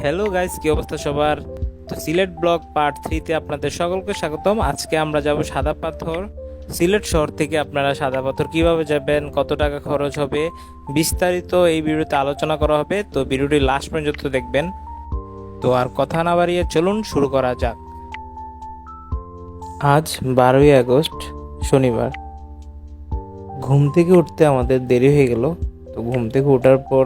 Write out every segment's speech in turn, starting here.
Hello guys, কি অবস্থা সবার? তো সিলেট ব্লগ পার্ট 3 তে আপনাদের সকলকে স্বাগতম। আজকে আমরা যাব সাদা পাথর। সিলেট শহর থেকে আপনারা সাদা পাথর কিভাবে যাবেন, কত টাকা খরচ হবে, বিস্তারিত এই ভিডিওতে আলোচনা করা হবে। তো ভিডিওটি লাস্ট পর্যন্ত দেখবেন। তো আর কথা না বাড়িয়ে চলুন শুরু করা যাক। আজ 12ই আগস্ট, শনিবার। ঘুম থেকে উঠতে আমাদের দেরি হয়ে গেল। তো ঘুম থেকে ওঠার পর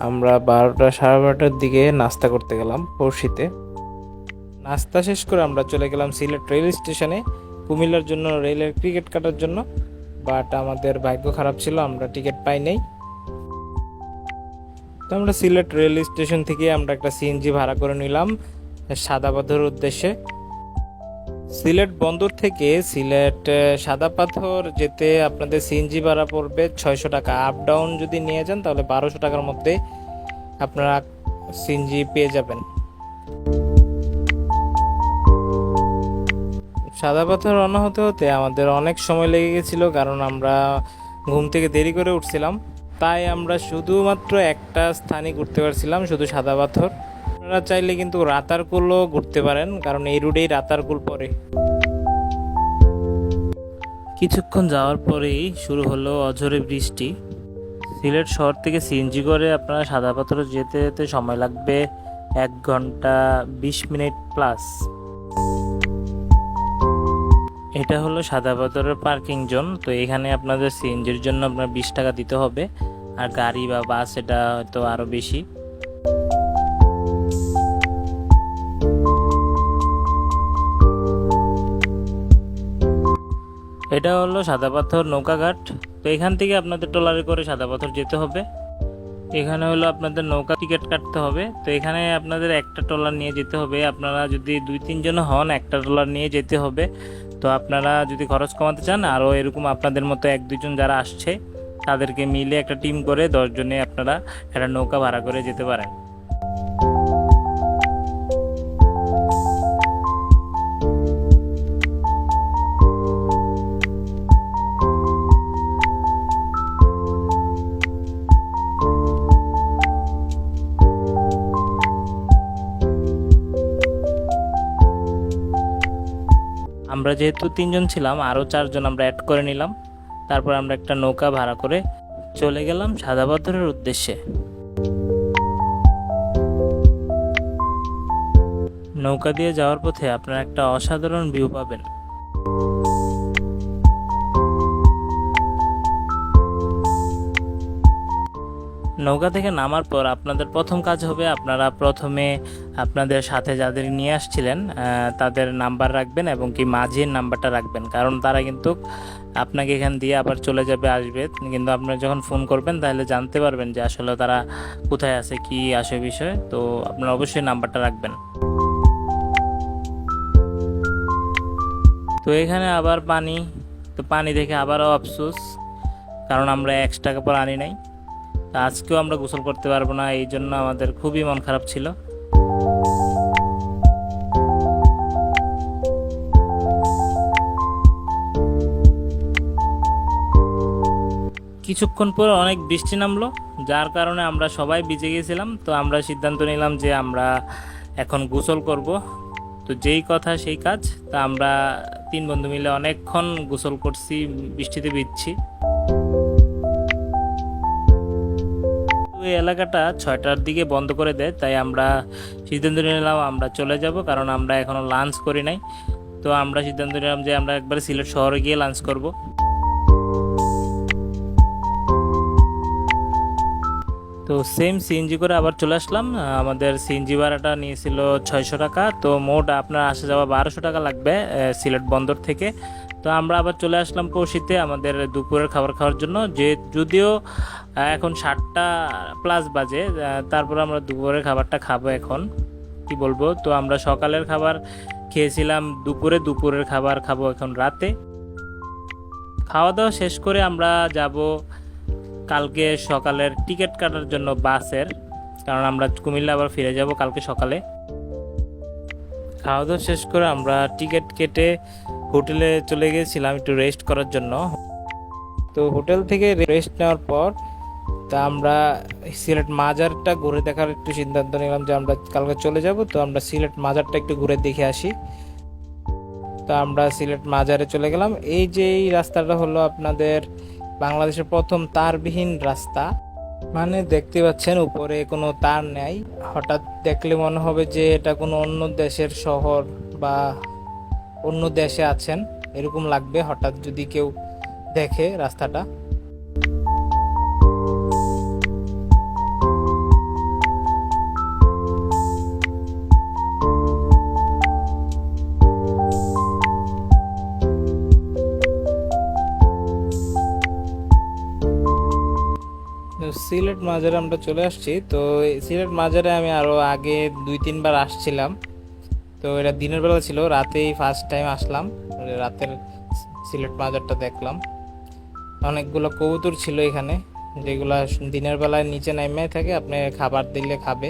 আমরা 12টা সাড়ে 12টার দিকে নাস্তা করতে গেলাম পড়শিতে। নাস্তা শেষ করে আমরা চলে গেলাম সিলেট রেল স্টেশনে কুমিল্লার জন্য রেলের টিকিট কাটার জন্য। বাট আমাদের ভাগ্য খারাপ ছিল, আমরা টিকিট পাই নাই। তো আমরা সিলেট রেল স্টেশন থেকে আমরা একটা সিএনজি ভাড়া করে নিলাম সাদা পাথর উদ্দেশ্যে। সিলেট বন্দর থেকে সিলেট সাদা পাথর যেতে আপনাদের সিএনজি ভাড়া পড়বে 600 টাকা। আপ ডাউন যদি নিয়ে যান তাহলে 1200 টাকার মধ্যে আপনারা সিএনজি পেয়ে যাবেন। সাদা পাথর রওনা হতে হতে আমাদের অনেক সময় লেগে গেছিল, কারণ আমরা ঘুম থেকে দেরি করে উঠছিলাম। তাই আমরা শুধুমাত্র একটা স্থানই ঘুরতে পারছিলাম, শুধু সাদা পাথর। আপনারা চাইলে কিন্তু রাতারকুলও ঘুরতে পারেন, কারণ এই রুটেই রাতারকুল পড়ে। কিছুক্ষণ যাওয়ার পরেই শুরু হলো অঝরে বৃষ্টি। সিলেট শহর থেকে সিএনজি করে আপনারা সাদা পাথরে যেতে যেতে সময় লাগবে 1 ঘন্টা 20 মিনিট প্লাস। এটা হলো সাদা পাথরের পার্কিং জোন। তো এখানে আপনাদের সিএনজির জন্য আপনার 20 টাকা দিতে হবে, আর গাড়ি বা বাস এটা হয়তো আরও বেশি। এটা হলো সাদা পাথর নৌকাঘাট। তো এখান থেকে আপনাদের ট্রলারে করে সাদা পাথর যেতে হবে। এখানে হলো আপনাদের নৌকা টিকিট কাটতে হবে। তো এখানে আপনাদের একটা ট্রলার নিয়ে যেতে হবে। আপনারা যদি 2-3 জন হন একটা ট্রলার নিয়ে যেতে হবে। তো আপনারা যদি খরচ কমাতে চান, আরও এরকম আপনাদের মতো 1-2 জন যারা আসছে তাদেরকে মিলে একটা টিম করে 10 জনে আপনারা একটা নৌকা ভাড়া করে যেতে পারেন। আমরা যেহেতু 3 জন ছিলাম, আরও 4 জন আমরা অ্যাড করে নিলাম। তারপর আমরা একটা নৌকা ভাড়া করে চলে গেলাম সাদা পাথরের উদ্দেশ্যে। নৌকা দিয়ে যাওয়ার পথে আপনারা একটা অসাধারণ ভিউ পাবেন। নৌকা থেকে নামার পর আপনাদের প্রথম কাজ হবে, আপনারা প্রথমে আপনাদের সাথে যাদের নিয়ে আসছিলেন তাদের নাম্বার রাখবেন এবং কি মাঝির নাম্বারটা রাখবেন, কারণ তারা কিন্তু আপনাকে এখান দিয়ে আবার চলে যাবে, আসবে। কিন্তু আপনারা যখন ফোন করবেন তাহলে জানতে পারবেন যে আসলে তারা কোথায় আছে, কি আসে বিষয়। তো আপনারা অবশ্যই নাম্বারটা রাখবেন। তো এখানে আবার পানি। তো পানি দেখে আবারও আফসোস, কারণ আমরা এক্সট্রা কাপড় আনি নাই। তা আজকেও আমরা গোসল করতে পারবো না, এই জন্য আমাদের খুবই মন খারাপ ছিল। কিছুক্ষণ পর অনেক বৃষ্টি নামলো, যার কারণে আমরা সবাই ভিজে গেছিলাম। তো আমরা সিদ্ধান্ত নিলাম যে আমরা এখন গোসল করব। তো যেই কথা সেই কাজ। তা আমরা 3 বন্ধু মিলে অনেকক্ষণ গোসল করছি, বৃষ্টিতে ভিজছি। এই এলাকাটা 6টার দিকে বন্ধ করে দেয়, তাই আমরা সিদ্ধান্ত নিলাম আমরা চলে যাব, কারণ আমরা এখনো লাঞ্চ করি নাই। তো আমরা সিদ্ধান্ত নিলাম যে আমরা একবারে সিলেট শহরে গিয়ে লাঞ্চ করব। তো সেম সিএনজি করে আবার চলে আসলাম। আমাদের সিএনজি ভাড়াটা নিয়েছিল 600 টাকা। তো মোট আপনার আসা যাওয়া 1200 টাকা লাগবে সিলেট বন্দর থেকে। তো আমরা আবার চলে আসলাম পড়শিতে আমাদের দুপুরের খাবার খাওয়ার জন্য। যদিও এখন 7টা প্লাস বাজে, তারপর আমরা দুপুরের খাবারটা খাবো এখন। কি বলবো, তো আমরা সকালের খাবার খেয়েছিলাম দুপুরে, দুপুরের খাবার খাবো এখন রাতে। খাওয়া দাওয়া শেষ করে আমরা যাব কালকে সকালের টিকিট কাটার জন্য বাসের, কারণ আমরা কুমিল্লা আবার ফিরে যাব কালকে সকালে। খাওয়া দাওয়া শেষ করে আমরা টিকিট কেটে হোটেলে চলে গিয়েছিলাম একটু রেস্ট করার জন্য। তো হোটেল থেকে রেস্ট নেওয়ার পর তা আমরা সিলেট মাজারটা ঘুরে দেখার একটু সিদ্ধান্ত নিলাম যে আমরা কালকে চলে যাব, তো আমরা সিলেট মাজারটা একটু ঘুরে দেখে আসি। তো আমরা সিলেট মাজারে চলে গেলাম। এই যে এই রাস্তাটা হলো আপনাদের বাংলাদেশের প্রথম তারবিহীন রাস্তা, মানে দেখতে পাচ্ছেন উপরে কোনো তার নেই। হঠাৎ দেখলে মনে হবে যে এটা কোনো অন্য দেশের শহর বা অন্য দেশে আছেন, এরকম লাগবে হঠাৎ যদি কেউ দেখে রাস্তাটা। তো সিলেট মাজারে আমরা চলে আসছি। তো এই সিলেট মাজারে আমি আরো আগে 2-3 বার আসছিলাম। তো এটা দিনের বেলা ছিল, রাতেই ফার্স্ট টাইম আসলাম। রাতের সিলেট মাজারটা দেখলাম। অনেকগুলো কবুতর ছিল এখানে, যেগুলা দিনের বেলায় নিচে নাইমে থাকে, আপনি খাবার দিলে খাবে।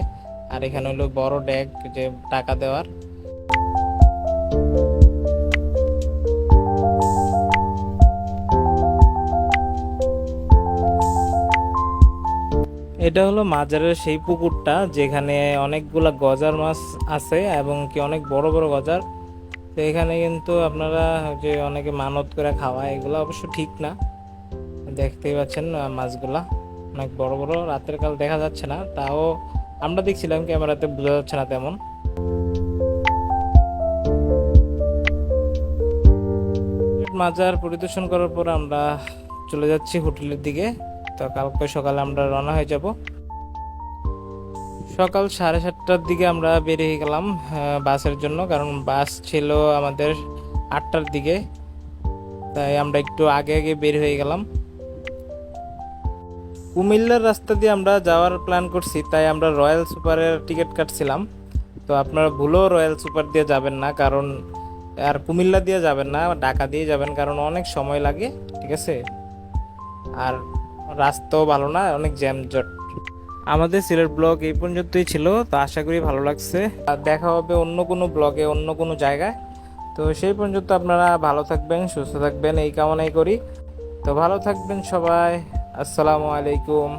আর এখানে হলো বড় ড্যাগ, যে টাকা দেওয়ার। এটা হলো মাজারের সেই পুকুরটা যেখানে অনেকগুলা গজার মাছ আছে এবং কি অনেক বড় বড় গজার। তো এখানে কিন্তু আপনারা যে অনেকে মানত করে খাওয়ায়, এগুলো অবশ্য ঠিক না। দেখতেই পাচ্ছেন মাছগুলা অনেক বড় বড়, রাতের কাল দেখা যাচ্ছে না, তাও আমরা দেখছিলাম ক্যামেরাতে বোঝা যাচ্ছে না তেমন। মাজার পরিদর্শন করার পর আমরা চলে যাচ্ছি হোটেলের দিকে। তো কালকে সকালে আমরা রওনা হয়ে যাব। সকাল 7:30টার দিকে আমরা বের হয়ে গেলাম বাসের জন্য, কারণ বাস ছিল আমাদের 8টার দিকে। তাই আমরা একটু আগে আগে বের হয়ে গেলাম। কুমিল্লার রাস্তা দিয়ে আমরা যাওয়ার প্ল্যান করছি, তাই আমরা রয়্যাল সুপারের টিকিট কাটছিলাম। তো আপনারা ভুলেও রয়্যাল সুপার দিয়ে যাবেন না, কারণ আর কুমিল্লা দিয়ে যাবেন না, ঢাকা দিয়ে যাবেন, কারণ অনেক সময় লাগে, ঠিক আছে? আর রাস্তাও ভালো না, অনেক জ্যামজট। আমাদের সিলেট ব্লগ এই পর্যন্তই ছিল। তো আশা করি ভালো লাগছে। আর দেখা হবে অন্য কোনো ব্লগে, অন্য কোনো জায়গায়। তো সেই পর্যন্ত আপনারা ভালো থাকবেন, সুস্থ থাকবেন, এই কামনাই করি। তো ভালো থাকবেন সবাই। আসসালামু আলাইকুম।